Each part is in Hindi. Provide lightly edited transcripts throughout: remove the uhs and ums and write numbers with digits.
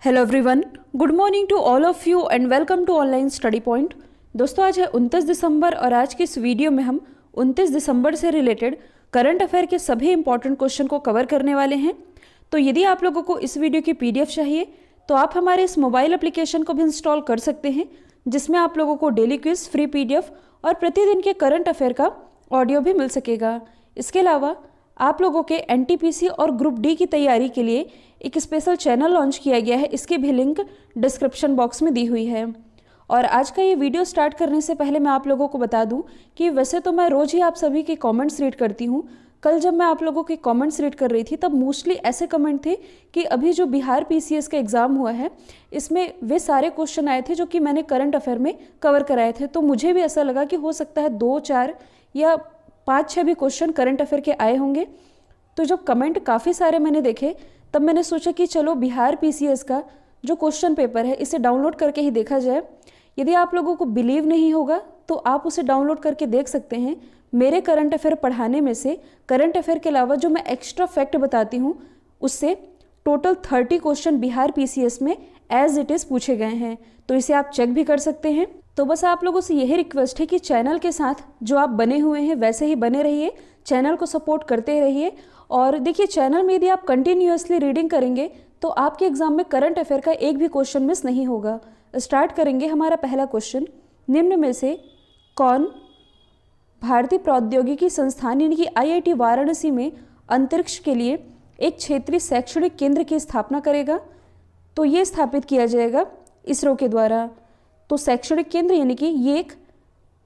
Hello everyone, good morning to all of you and welcome to online study point. दोस्तों, आज है 29 दिसंबर और आज की इस वीडियो में हम 29 दिसंबर से रिलेटेड करंट अफेयर के सभी इंपॉर्टेंट क्वेश्चन को कवर करने वाले हैं। तो यदि आप लोगों को इस वीडियो की पीडीएफ चाहिए तो आप हमारे इस मोबाइल एप्लीकेशन को भी इंस्टॉल कर सकते हैं, जिसमें आप लोगों को डेली क्विज, फ्री पीडीएफ और प्रतिदिन के करंट अफेयर का ऑडियो भी मिल सकेगा। इसके अलावा आप लोगों के एनटीपीसी और ग्रुप डी की तैयारी के लिए एक स्पेशल चैनल लॉन्च किया गया है, इसकी भी लिंक डिस्क्रिप्शन बॉक्स में दी हुई है। और आज का ये वीडियो स्टार्ट करने से पहले मैं आप लोगों को बता दूं कि वैसे तो मैं रोज़ ही आप सभी के कमेंट्स रीड करती हूं। कल जब मैं आप लोगों के कमेंट्स रीड कर रही थी तब मोस्टली ऐसे कमेंट थे कि अभी जो बिहार पीसीएस का एग्ज़ाम हुआ है इसमें वे सारे क्वेश्चन आए थे जो कि मैंने करंट अफेयर में कवर कराए थे। तो मुझे भी ऐसा लगा कि हो सकता है 2-4 या 5-6 भी क्वेश्चन करंट अफेयर के आए होंगे। तो जब कमेंट काफ़ी सारे मैंने देखे तब मैंने सोचा कि चलो बिहार पीसीएस का जो क्वेश्चन पेपर है इसे डाउनलोड करके ही देखा जाए। यदि आप लोगों को बिलीव नहीं होगा तो आप उसे डाउनलोड करके देख सकते हैं। मेरे करंट अफेयर पढ़ाने में से करंट अफेयर के अलावा जो मैं एक्स्ट्रा फैक्ट बताती हूँ उससे टोटल 30 क्वेश्चन बिहार पीसीएस में एज इट इज़ पूछे गए हैं, तो इसे आप चेक भी कर सकते हैं। तो बस आप लोगों से यही रिक्वेस्ट है कि चैनल के साथ जो आप बने हुए हैं वैसे ही बने रहिए, चैनल को सपोर्ट करते रहिए। और देखिए, चैनल में यदि आप कंटिन्यूअसली रीडिंग करेंगे तो आपके एग्जाम में करंट अफेयर का एक भी क्वेश्चन मिस नहीं होगा। स्टार्ट करेंगे हमारा पहला क्वेश्चन। निम्न में से कौन भारतीय प्रौद्योगिकी संस्थान यानी कि आईआईटी वाराणसी में अंतरिक्ष के लिए एक क्षेत्रीय शैक्षणिक केंद्र की स्थापना करेगा? तो ये स्थापित किया जाएगा इसरो के द्वारा। तो शैक्षणिक केंद्र यानी कि ये एक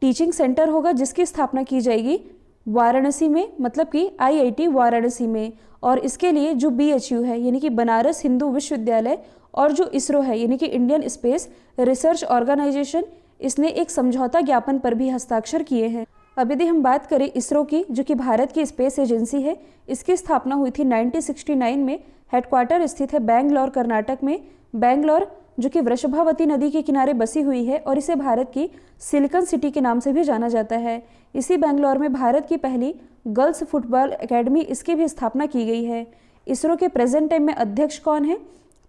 टीचिंग सेंटर होगा जिसकी स्थापना की जाएगी वाराणसी में, मतलब कि आईआईटी वाराणसी में। और इसके लिए जो बीएचयू है यानी कि बनारस हिंदू विश्वविद्यालय और जो इसरो है यानी कि इंडियन स्पेस रिसर्च ऑर्गेनाइजेशन, इसने एक समझौता ज्ञापन पर भी हस्ताक्षर किए हैं। अब यदि हम बात करें इसरो की, जो कि भारत की स्पेस एजेंसी है, इसकी स्थापना हुई थी 1969 में। हेडक्वार्टर स्थित है बेंगलोर, कर्नाटक में। बेंगलोर जो कि वृषभावती नदी के किनारे बसी हुई है और इसे भारत की सिलिकन सिटी के नाम से भी जाना जाता है। इसी बेंगलोर में भारत की पहली गर्ल्स फुटबॉल एकेडमी, इसकी भी स्थापना की गई है। इसरो के प्रेजेंट टाइम में अध्यक्ष कौन है?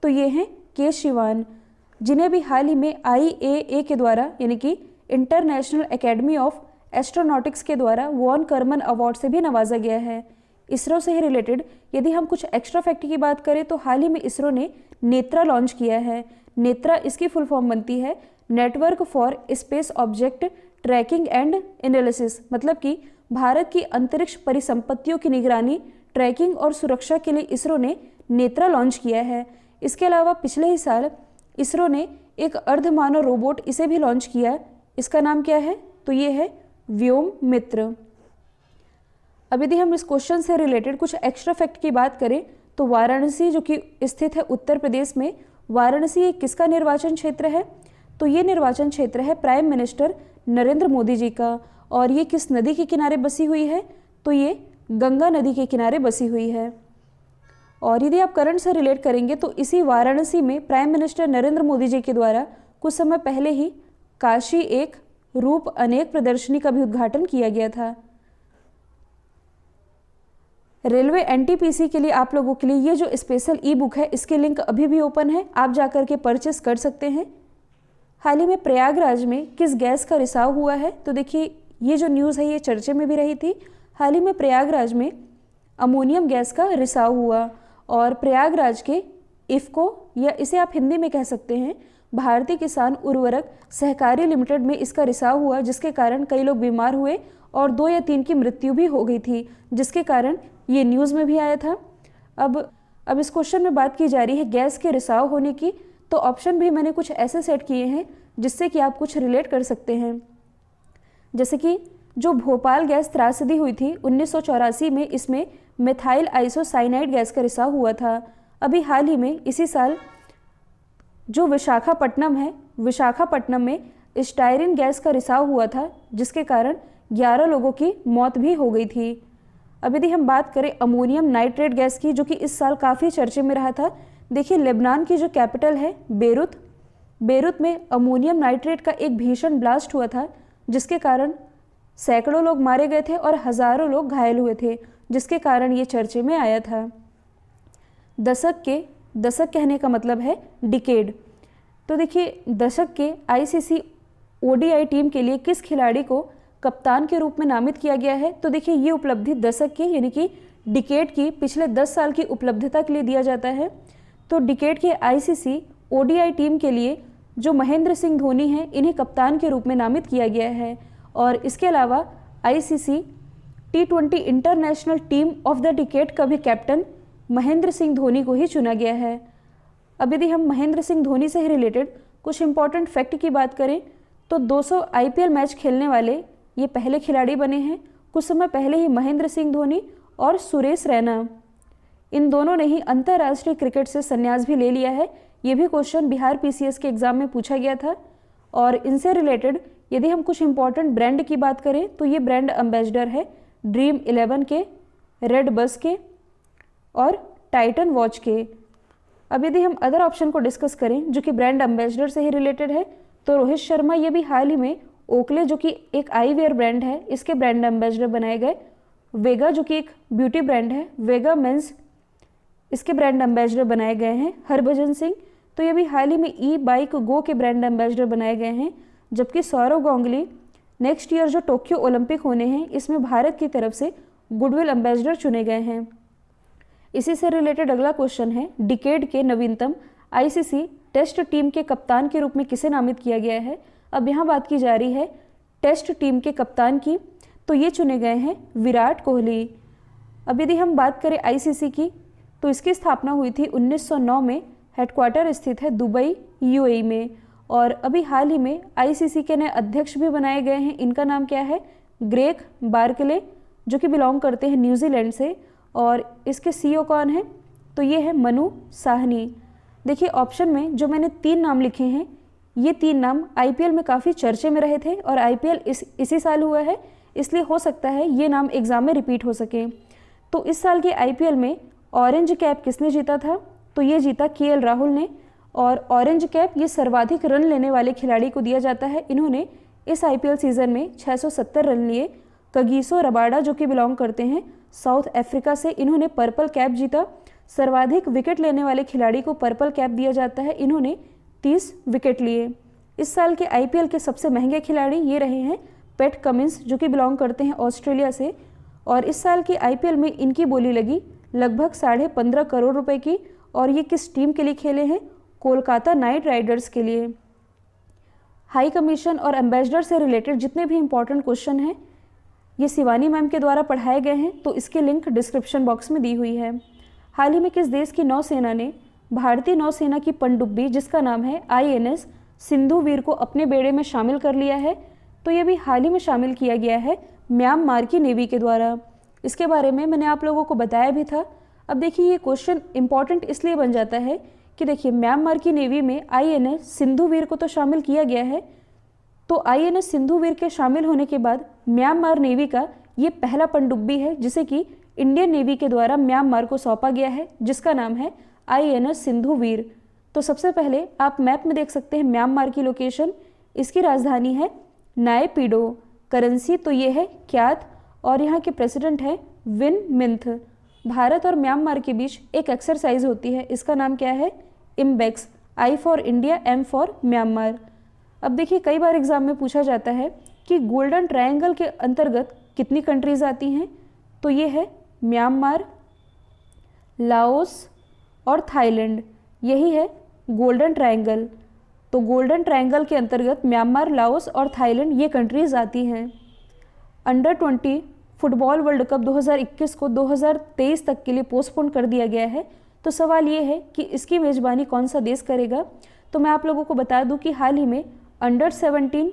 तो ये हैं के शिवान, जिन्हें भी हाल ही में IAA के द्वारा यानी कि इंटरनेशनल एकेडमी ऑफ एस्ट्रोनॉटिक्स के द्वारा वॉन कर्मन अवार्ड से भी नवाजा गया है। इसरो से ही रिलेटेड यदि हम कुछ एक्स्ट्रा फैक्ट की बात करें तो हाल ही में इसरो ने नेत्रा लॉन्च किया है। नेत्रा, इसकी फुल फॉर्म बनती है network for space object tracking and analysis, मतलब कि भारत की अंतरिक्ष परिसंपत्तियों की निगरानी, ट्रैकिंग और सुरक्षा के लिए इसरो ने नेत्रा लॉन्च किया है। इसके अलावा पिछले ही साल इसरो ने एक अर्धमानव रोबोट इसे भी लॉन्च किया। इसका नाम क्या है? तो ये है व्योम मित्र। अब यदि हम इस क्वेश्चन से रिलेटेड कुछ एक्स्ट्रा फैक्ट की बात करें तो वाराणसी जो कि स्थित है उत्तर प्रदेश में, वाराणसी एक किसका निर्वाचन क्षेत्र है? तो ये निर्वाचन क्षेत्र है प्राइम मिनिस्टर नरेंद्र मोदी जी का। और ये किस नदी के किनारे बसी हुई है? तो ये गंगा नदी के किनारे बसी हुई है। और यदि आप करंट से रिलेट करेंगे तो इसी वाराणसी में प्राइम मिनिस्टर नरेंद्र मोदी जी के द्वारा कुछ समय पहले ही काशी एक रूप अनेक प्रदर्शनी का भी उद्घाटन किया गया था। रेलवे एनटीपीसी के लिए आप लोगों के लिए ये जो स्पेशल ई बुक है इसके लिंक अभी भी ओपन है, आप जाकर के परचेस कर सकते हैं। हाल ही में प्रयागराज में किस गैस का रिसाव हुआ है? तो देखिए, ये जो न्यूज़ है ये चर्चे में भी रही थी। हाल ही में प्रयागराज में अमोनियम गैस का रिसाव हुआ और प्रयागराज के इफ़को, या इसे आप हिंदी में कह सकते हैं भारतीय किसान उर्वरक सहकारी लिमिटेड में इसका रिसाव हुआ, जिसके कारण कई लोग बीमार हुए और 2 या 3 की मृत्यु भी हो गई थी, जिसके कारण ये न्यूज़ में भी आया था। अब इस क्वेश्चन में बात की जा रही है गैस के रिसाव होने की, तो ऑप्शन भी मैंने कुछ ऐसे सेट किए हैं जिससे कि आप कुछ रिलेट कर सकते हैं। जैसे कि जो भोपाल गैस त्रासदी हुई थी 1984 में, इसमें मेथाइल आइसोसाइनाइड गैस का रिसाव हुआ था। अभी हाल ही में इसी साल जो विशाखापट्टनम है, विशाखापट्टनम में स्टायरिन गैस का रिसाव हुआ था, जिसके कारण 11 लोगों की मौत भी हो गई थी। अब यदि हम बात करें अमोनियम नाइट्रेट गैस की, जो कि इस साल काफ़ी चर्चे में रहा था। देखिए, लेबनान की जो कैपिटल है बेरूत में अमोनियम नाइट्रेट का एक भीषण ब्लास्ट हुआ था, जिसके कारण सैकड़ों लोग मारे गए थे और हज़ारों लोग घायल हुए थे, जिसके कारण ये चर्चे में आया था। दशक के दशक कहने का मतलब है डिकेड। तो देखिए दशक के आईसीसी ओडीआई टीम के लिए किस खिलाड़ी को कप्तान के रूप में नामित किया गया है? तो देखिए ये उपलब्धि दशक के यानी कि डिकेड की पिछले 10 साल की उपलब्धता के लिए दिया जाता है। तो डिकेड के आईसीसी ओडीआई टीम के लिए जो महेंद्र सिंह धोनी हैं इन्हें कप्तान के रूप में नामित किया गया है। और इसके अलावा ICC T20 international team of the decade का भी कैप्टन महेंद्र सिंह धोनी को ही चुना गया है। अब यदि हम महेंद्र सिंह धोनी से ही रिलेटेड कुछ इंपॉर्टेंट फैक्ट की बात करें तो 200 आईपीएल मैच खेलने वाले ये पहले खिलाड़ी बने हैं। कुछ समय पहले ही महेंद्र सिंह धोनी और सुरेश रैना इन दोनों ने ही अंतर्राष्ट्रीय क्रिकेट से संन्यास भी ले लिया है। ये भी क्वेश्चन बिहार पीसीएस के एग्जाम में पूछा गया था। और इनसे रिलेटेड यदि हम कुछ इंपॉर्टेंट ब्रांड की बात करें तो ये ब्रांड एम्बेसडर है ड्रीम 11 के, रेड बस के और टाइटन वॉच के। अब यदि हम अदर ऑप्शन को डिस्कस करें जो कि ब्रांड एम्बेसडर से ही रिलेटेड है तो रोहित शर्मा ये भी हाल ही में ओकले जो कि एक आईवेयर ब्रांड है इसके ब्रांड एम्बेसडर बनाए गए। वेगा जो कि एक ब्यूटी ब्रांड है, वेगा मेंस, इसके ब्रांड एम्बेसडर बनाए गए हैं। हरभजन सिंह तो ये भी हाल ही में ई बाइक गो के ब्रांड एम्बेसडर बनाए गए हैं। जबकि सौरव गांगुली नेक्स्ट ईयर जो टोक्यो ओलंपिक होने हैं इसमें भारत की तरफ से गुडविल एम्बेसडर चुने गए हैं। इसी से रिलेटेड अगला क्वेश्चन है डिकेड के नवीनतम आईसीसी टेस्ट टीम के कप्तान के रूप में किसे नामित किया गया है? अब यहाँ बात की जा रही है टेस्ट टीम के कप्तान की, तो ये चुने गए हैं विराट कोहली। अब यदि हम बात करें आईसीसी की तो इसकी स्थापना हुई थी 1909 में, हेडक्वार्टर स्थित है दुबई यूएई में। और अभी हाल ही में आईसीसी के नए अध्यक्ष भी बनाए गए हैं। इनका नाम क्या है? ग्रेग बार्कले, जो कि बिलोंग करते हैं न्यूजीलैंड से। और इसके सीईओ कौन है? तो ये है मनु साहनी। देखिए ऑप्शन में जो मैंने 3 नाम लिखे हैं ये 3 नाम आईपीएल में काफ़ी चर्चे में रहे थे और आईपीएल इसी साल हुआ है, इसलिए हो सकता है ये नाम एग्जाम में रिपीट हो सके। तो इस साल के आईपीएल में ऑरेंज कैप किसने जीता था? तो ये जीता केएल राहुल ने। और ऑरेंज कैप ये सर्वाधिक रन लेने वाले खिलाड़ी को दिया जाता है। इन्होंने इस आईपीएल सीजन में 670 रन लिए। कगिसो रबाडा जो कि बिलोंग करते हैं साउथ अफ्रीका से, इन्होंने पर्पल कैप जीता। सर्वाधिक विकेट लेने वाले खिलाड़ी को पर्पल कैप दिया जाता है, इन्होंने 30 विकेट लिए। इस साल के आईपीएल के सबसे महंगे खिलाड़ी ये रहे हैं पैट कमिंस, जो कि बिलोंग करते हैं ऑस्ट्रेलिया से। और इस साल के आईपीएल में इनकी बोली लगी लगभग 15.5 करोड़ रुपए की। और ये किस टीम के लिए खेले हैं? कोलकाता नाइट राइडर्स के लिए। हाई कमीशन और एम्बेसडर से रिलेटेड जितने भी इंपॉर्टेंट क्वेश्चन हैं ये शिवानी मैम के द्वारा पढ़ाए गए हैं, तो इसके लिंक डिस्क्रिप्शन बॉक्स में दी हुई है। हाल ही में किस देश की नौसेना ने भारतीय नौसेना की पनडुब्बी जिसका नाम है INS सिंधु वीर को अपने बेड़े में शामिल कर लिया है? तो ये भी हाल ही में शामिल किया गया है म्यांमार की नेवी के द्वारा। इसके बारे में मैंने आप लोगों को बताया भी था। अब देखिए ये क्वेश्चन इंपॉर्टेंट इसलिए बन जाता है कि देखिए म्यांमार की नेवी में INS सिंधु वीर को तो शामिल किया गया है, तो INS सिंधु वीर के शामिल होने के बाद म्यांमार नेवी का ये पहला पनडुब्बी है जिसे कि इंडियन नेवी के द्वारा म्यांमार को सौंपा गया है, जिसका नाम है INS सिंधु वीर। तो सबसे पहले आप मैप में देख सकते हैं म्यांमार की लोकेशन। इसकी राजधानी है नायपीडो। करेंसी तो ये है क्यात और यहाँ के प्रेसिडेंट है विन मिंथ। भारत और म्यांमार के बीच एक एक्सरसाइज होती है, इसका नाम क्या है? IMBEX. I for India, M for Myanmar. अब देखिए कई बार एग्जाम में पूछा जाता है कि गोल्डन ट्रायंगल के अंतर्गत कितनी कंट्रीज आती हैं? तो ये है म्यांमार, लाओस और थाईलैंड, यही है गोल्डन ट्रायंगल। तो गोल्डन ट्रायंगल के अंतर्गत म्यांमार, लाओस और थाईलैंड ये कंट्रीज आती हैं। अंडर 20 फुटबॉल वर्ल्ड कप 2021 को 2023 तक के लिए पोस्टपोन कर दिया गया है। तो सवाल ये है कि इसकी मेज़बानी कौन सा देश करेगा? तो मैं आप लोगों को बता दूं कि हाल ही में अंडर 17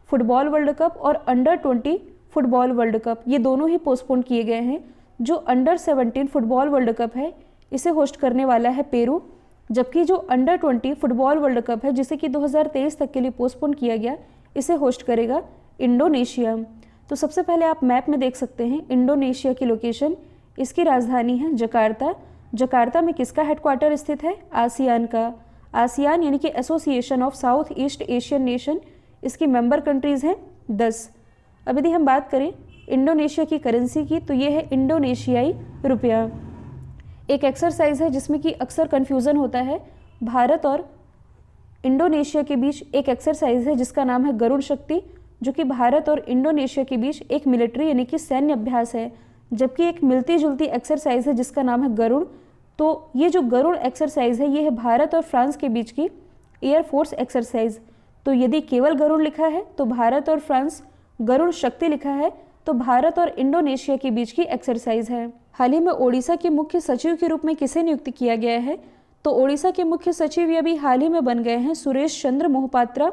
फुटबॉल वर्ल्ड कप और अंडर 20 फुटबॉल वर्ल्ड कप ये दोनों ही पोस्टपोन किए गए हैं। जो अंडर 17 फुटबॉल वर्ल्ड कप है इसे होस्ट करने वाला है पेरू, जबकि जो अंडर 20 फुटबॉल वर्ल्ड कप है जिसे कि 2023 तक के लिए पोस्टपोन किया गया इसे होस्ट करेगा इंडोनेशिया। तो सबसे पहले आप मैप में देख सकते हैं इंडोनेशिया की लोकेशन। इसकी राजधानी है जकार्ता। जकार्ता में किसका हेडक्वार्टर स्थित है? आसियान का। आसियान यानी कि association of south east Asian nation, इसकी मेंबर कंट्रीज़ हैं 10। अब यदि हम बात करें इंडोनेशिया की करेंसी की तो ये है इंडोनेशियाई रुपया। एक एक्सरसाइज है जिसमें कि अक्सर कन्फ्यूज़न होता है। भारत और इंडोनेशिया के बीच एक एक्सरसाइज है जिसका नाम है गरुड़ शक्ति, जो कि भारत और इंडोनेशिया के बीच एक मिलिट्री यानी कि सैन्य अभ्यास है। जबकि एक मिलती जुलती एक्सरसाइज है जिसका नाम है गरुड़। तो ये जो गरुड़ एक्सरसाइज है ये है भारत और फ्रांस के बीच की एयरफोर्स एक्सरसाइज। तो यदि केवल गरुड़ लिखा है तो भारत और फ्रांस, गरुड़ शक्ति लिखा है तो भारत और इंडोनेशिया के बीच की एक्सरसाइज है। हाल ही में ओडिशा के मुख्य सचिव के रूप में किसे नियुक्त किया गया है? तो ओडिशा के मुख्य सचिव ये अभी हाल ही में बन गए हैं सुरेश चंद्र मोहपात्रा।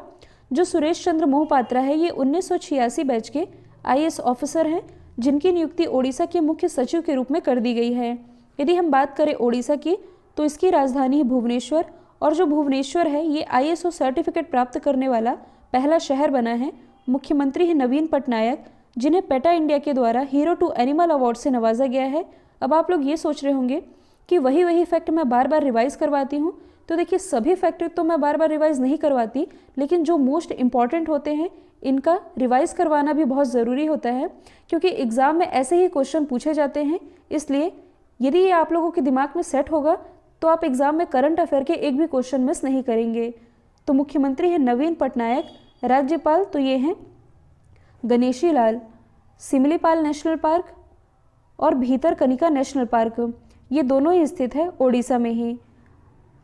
जो सुरेश चंद्र मोहपात्रा है ये 1986 बैच के IAS ऑफिसर हैं, जिनकी नियुक्ति ओडिशा के मुख्य सचिव के रूप में कर दी गई है। यदि हम बात करें ओडिशा की तो इसकी राजधानी है भुवनेश्वर, और जो भुवनेश्वर है ये ISO सर्टिफिकेट प्राप्त करने वाला पहला शहर बना है। मुख्यमंत्री है नवीन पटनायक, जिन्हें पेटा इंडिया के द्वारा हीरो टू एनिमल अवार्ड से नवाजा गया है। अब आप लोग ये सोच रहे होंगे कि वही फैक्ट मैं बार बार रिवाइज करवाती हूँ। तो देखिए, सभी फैक्ट तो मैं बार बार रिवाइज नहीं करवाती, लेकिन जो मोस्ट इंपॉर्टेंट होते हैं इनका रिवाइज करवाना भी बहुत ज़रूरी होता है, क्योंकि एग्ज़ाम में ऐसे ही क्वेश्चन पूछे जाते हैं। इसलिए यदि ये आप लोगों के दिमाग में सेट होगा तो आप एग्ज़ाम में करंट अफेयर के एक भी क्वेश्चन मिस नहीं करेंगे। तो मुख्यमंत्री है नवीन पटनायक, राज्यपाल तो ये हैं गणेशी लाल। सिमलीपाल नेशनल पार्क और भीतरकनिका नेशनल पार्क ये दोनों ही स्थित है ओडिशा में ही।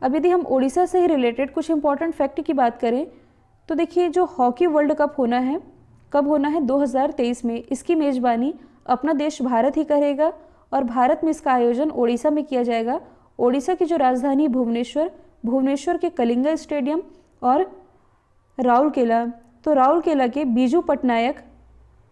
अब यदि हम ओडिशा से ही रिलेटेड कुछ इंपॉर्टेंट फैक्ट की बात करें तो देखिए, जो हॉकी वर्ल्ड कप होना है, कब होना है? 2023 में। इसकी मेज़बानी अपना देश भारत ही करेगा और भारत में इसका आयोजन ओडिशा में किया जाएगा। ओडिशा की जो राजधानी भुवनेश्वर, भुवनेश्वर के कलिंगा स्टेडियम और राउरकेला, तो राउरकेला के बीजू पटनायक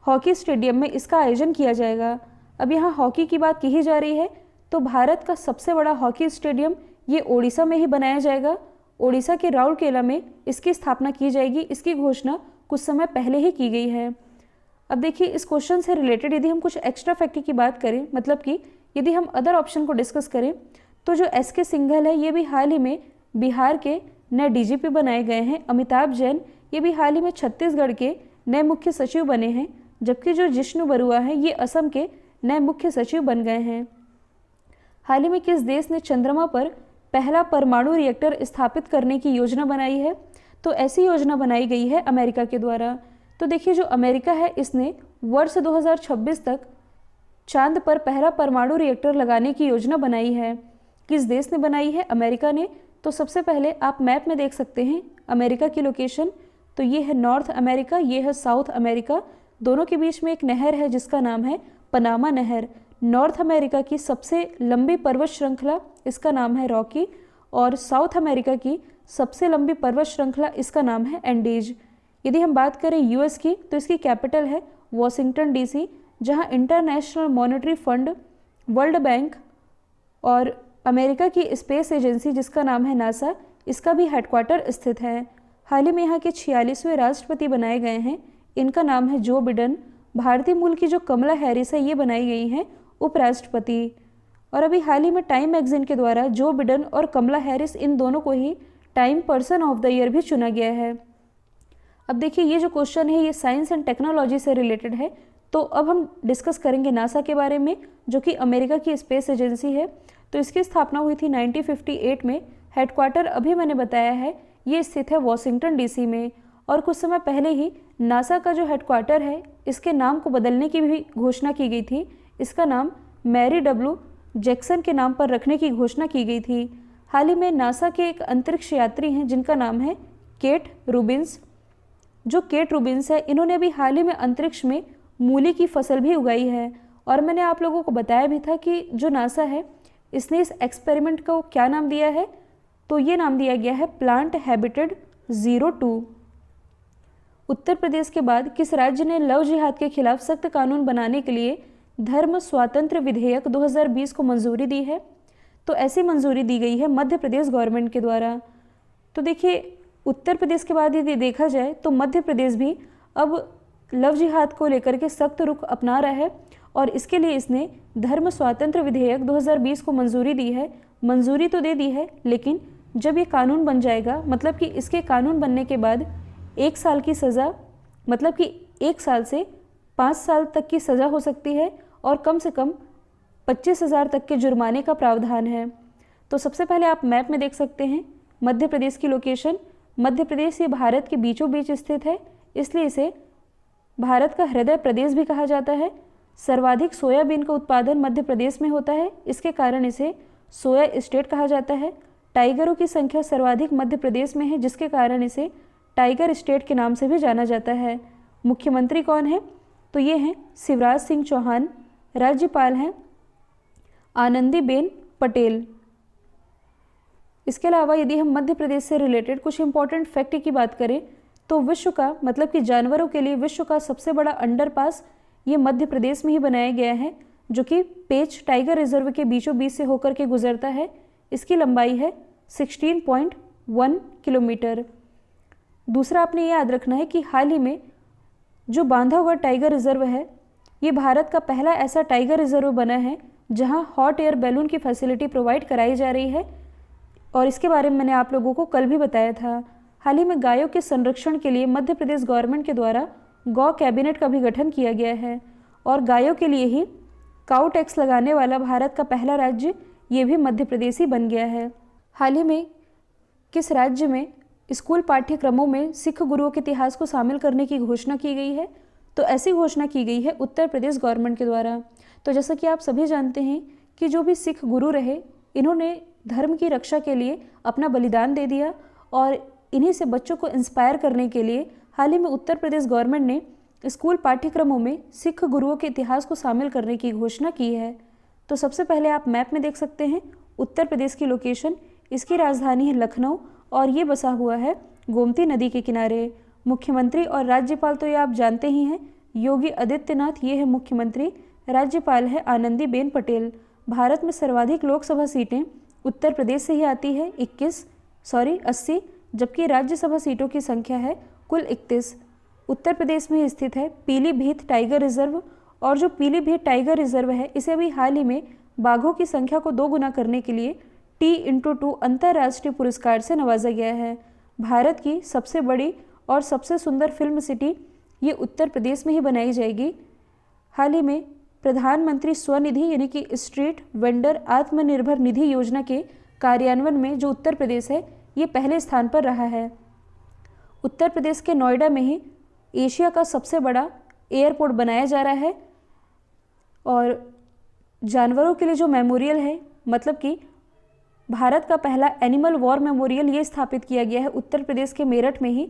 हॉकी स्टेडियम में इसका आयोजन किया जाएगा। अब यहाँ हॉकी की बात की ही जा रही है तो भारत का सबसे बड़ा हॉकी स्टेडियम ये ओडिशा में ही बनाया जाएगा। ओडिशा के राउरकेला में इसकी स्थापना की जाएगी। इसकी घोषणा कुछ समय पहले ही की गई है। अब देखिए, इस क्वेश्चन से रिलेटेड यदि हम कुछ एक्स्ट्रा फैक्ट की बात करें, मतलब कि यदि हम अदर ऑप्शन को डिस्कस करें, तो जो SK सिंघल है ये भी हाल ही में बिहार के नए DGP बनाए गए हैं। अमिताभ जैन ये भी हाल ही में छत्तीसगढ़ के नए मुख्य सचिव बने हैं, जबकि जो जिष्णु बरुआ हैं ये असम के नए मुख्य सचिव बन गए हैं। हाल ही में किस देश ने चंद्रमा पर पहला परमाणु रिएक्टर स्थापित करने की योजना बनाई है? तो ऐसी योजना बनाई गई है अमेरिका के द्वारा। तो देखिए, जो अमेरिका है इसने वर्ष 2026 तक चांद पर पहला परमाणु रिएक्टर लगाने की योजना बनाई है। किस देश ने बनाई है? अमेरिका ने। तो सबसे पहले आप मैप में देख सकते हैं अमेरिका की लोकेशन। तो ये है नॉर्थ अमेरिका, ये है साउथ अमेरिका। दोनों के बीच में एक नहर है जिसका नाम है पनामा नहर। नॉर्थ अमेरिका की सबसे लंबी पर्वत श्रृंखला इसका नाम है रॉकी, और साउथ अमेरिका की सबसे लंबी पर्वत श्रृंखला इसका नाम है एंडीज। यदि हम बात करें US की तो इसकी कैपिटल है वॉशिंगटन DC, जहां international monetary fund, world bank और अमेरिका की स्पेस एजेंसी जिसका नाम है नासा, इसका भी हेडक्वार्टर स्थित है। हाल ही में यहाँ के 46वें राष्ट्रपति बनाए गए हैं। इनका नाम है जो बिडेन। भारतीय मूल की जो कमला हैरिस है ये बनाई गई हैं उपराष्ट्रपति। और अभी हाल ही में टाइम मैगजीन के द्वारा जो बिडेन और कमला हैरिस इन दोनों को ही Time person of the year भी चुना गया है। अब देखिए, ये जो क्वेश्चन है ये साइंस एंड टेक्नोलॉजी से रिलेटेड है। तो अब हम डिस्कस करेंगे नासा के बारे में, जो कि अमेरिका की स्पेस एजेंसी है। तो इसकी स्थापना हुई थी 1958 में। हेडक्वार्टर अभी मैंने बताया है ये स्थित है वॉशिंगटन DC में। और कुछ समय पहले ही नासा का जो हेडक्वार्टर है इसके नाम को बदलने की भी घोषणा की गई थी। इसका नाम मैरी W जैक्सन के नाम पर रखने की घोषणा की गई थी। हाल ही में नासा के एक अंतरिक्ष यात्री हैं जिनका नाम है केट रूबिन्स। जो केट रूबिन्स है इन्होंने अभी हाल ही में अंतरिक्ष में मूली की फसल भी उगाई है। और मैंने आप लोगों को बताया भी था कि जो नासा है इसने इस एक्सपेरिमेंट को क्या नाम दिया है? तो ये नाम दिया गया है प्लांट हैबिटेट 02। उत्तर प्रदेश के बाद किस राज्य ने लव जिहाद के खिलाफ सख्त कानून बनाने के लिए धर्म स्वातंत्र्य विधेयक 2020 को मंजूरी दी है? तो ऐसी मंजूरी दी गई है मध्य प्रदेश गवर्नमेंट के द्वारा। तो देखिए, उत्तर प्रदेश के बाद यदि देखा जाए तो मध्य प्रदेश भी अब लव जिहाद को लेकर के सख्त रुख अपना रहा है और इसके लिए इसने धर्म स्वातंत्र्य विधेयक 2020 को मंजूरी दी है। मंजूरी तो दे दी है, लेकिन जब ये कानून बन जाएगा, मतलब कि इसके कानून बनने के बाद 1 साल की सज़ा, मतलब कि 1 साल से 5 साल तक की सज़ा हो सकती है और कम से कम 25,000 तक के जुर्माने का प्रावधान है। तो सबसे पहले आप मैप में देख सकते हैं मध्य प्रदेश की लोकेशन। मध्य प्रदेश ये भारत के बीचों बीच स्थित है, इसलिए इसे भारत का हृदय प्रदेश भी कहा जाता है। सर्वाधिक सोयाबीन का उत्पादन मध्य प्रदेश में होता है, इसके कारण इसे सोया स्टेट कहा जाता है। टाइगरों की संख्या सर्वाधिक मध्य प्रदेश में है, जिसके कारण इसे टाइगर स्टेट के नाम से भी जाना जाता है। मुख्यमंत्री कौन है? तो ये हैं शिवराज सिंह चौहान। राज्यपाल हैं आनंदीबेन पटेल। इसके अलावा यदि हम मध्य प्रदेश से रिलेटेड कुछ इंपॉर्टेंट फैक्ट की बात करें तो विश्व का मतलब कि जानवरों के लिए विश्व का सबसे बड़ा अंडरपास ये मध्य प्रदेश में ही बनाया गया है, जो कि पेंच टाइगर रिजर्व के बीचों बीच से होकर के गुजरता है। इसकी लंबाई है 16.1 किलोमीटर। दूसरा आपने ये याद रखना है कि हाल ही में जो बांधा हुआ टाइगर रिजर्व है, ये भारत का पहला ऐसा टाइगर रिजर्व बना है जहां हॉट एयर बैलून की फैसिलिटी प्रोवाइड कराई जा रही है, और इसके बारे में मैंने आप लोगों को कल भी बताया था। हाल ही में गायों के संरक्षण के लिए मध्य प्रदेश गवर्नमेंट के द्वारा गौ कैबिनेट का भी गठन किया गया है, और गायों के लिए ही काउ टैक्स लगाने वाला भारत का पहला राज्य ये भी मध्य प्रदेश ही बन गया है। हाल ही में किस राज्य में स्कूल पाठ्यक्रमों में सिख गुरुओं के इतिहास को शामिल करने की घोषणा की गई है? तो ऐसी घोषणा की गई है उत्तर प्रदेश गवर्नमेंट के द्वारा। तो जैसा कि आप सभी जानते हैं कि जो भी सिख गुरु रहे, इन्होंने धर्म की रक्षा के लिए अपना बलिदान दे दिया, और इन्हीं से बच्चों को इंस्पायर करने के लिए हाल ही में उत्तर प्रदेश गवर्नमेंट ने स्कूल पाठ्यक्रमों में सिख गुरुओं के इतिहास को शामिल करने की घोषणा की है। तो सबसे पहले आप मैप में देख सकते हैं उत्तर प्रदेश की लोकेशन। इसकी राजधानी है लखनऊ, और ये बसा हुआ है गोमती नदी के किनारे। मुख्यमंत्री और राज्यपाल तो ये आप जानते ही हैं, योगी आदित्यनाथ ये है मुख्यमंत्री। राज्यपाल है आनंदीबेन पटेल। भारत में सर्वाधिक लोकसभा सीटें उत्तर प्रदेश से ही आती है 80, जबकि राज्यसभा सीटों की संख्या है कुल 31। उत्तर प्रदेश में स्थित है पीलीभीत टाइगर रिजर्व, और जो पीलीभीत टाइगर रिजर्व है इसे अभी हाल ही में बाघों की संख्या को 2 गुना करने के लिए T/2 अंतर्राष्ट्रीय पुरस्कार से नवाजा गया है। भारत की सबसे बड़ी और सबसे सुंदर फिल्म सिटी ये उत्तर प्रदेश में ही बनाई जाएगी। हाल ही में प्रधानमंत्री स्वनिधि यानी कि स्ट्रीट वेंडर आत्मनिर्भर निधि योजना के कार्यान्वयन में जो उत्तर प्रदेश है ये पहले स्थान पर रहा है। उत्तर प्रदेश के नोएडा में ही एशिया का सबसे बड़ा एयरपोर्ट बनाया जा रहा है, और जानवरों के लिए जो मेमोरियल है, मतलब कि भारत का पहला एनिमल वॉर मेमोरियल ये स्थापित किया गया है उत्तर प्रदेश के मेरठ में ही,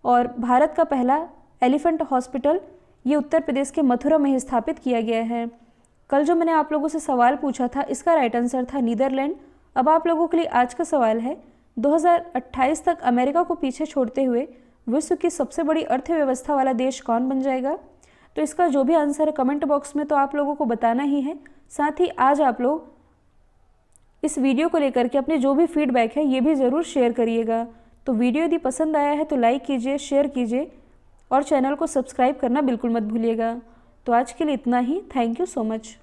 और भारत का पहला एलिफेंट हॉस्पिटल ये उत्तर प्रदेश के मथुरा में ही स्थापित किया गया है। कल जो मैंने आप लोगों से सवाल पूछा था, इसका राइट आंसर था नीदरलैंड। अब आप लोगों के लिए आज का सवाल है, 2028 तक अमेरिका को पीछे छोड़ते हुए विश्व की सबसे बड़ी अर्थव्यवस्था वाला देश कौन बन जाएगा? तो इसका जो भी आंसर है कमेंट बॉक्स में तो आप लोगों को बताना ही है। साथ ही आज आप लोग इस वीडियो को लेकर के अपने जो भी फीडबैक है ये भी ज़रूर शेयर करिएगा। तो वीडियो यदि पसंद आया है तो लाइक कीजिए, शेयर कीजिए, और चैनल को सब्सक्राइब करना बिल्कुल मत भूलिएगा। तो आज के लिए इतना ही। Thank you so much.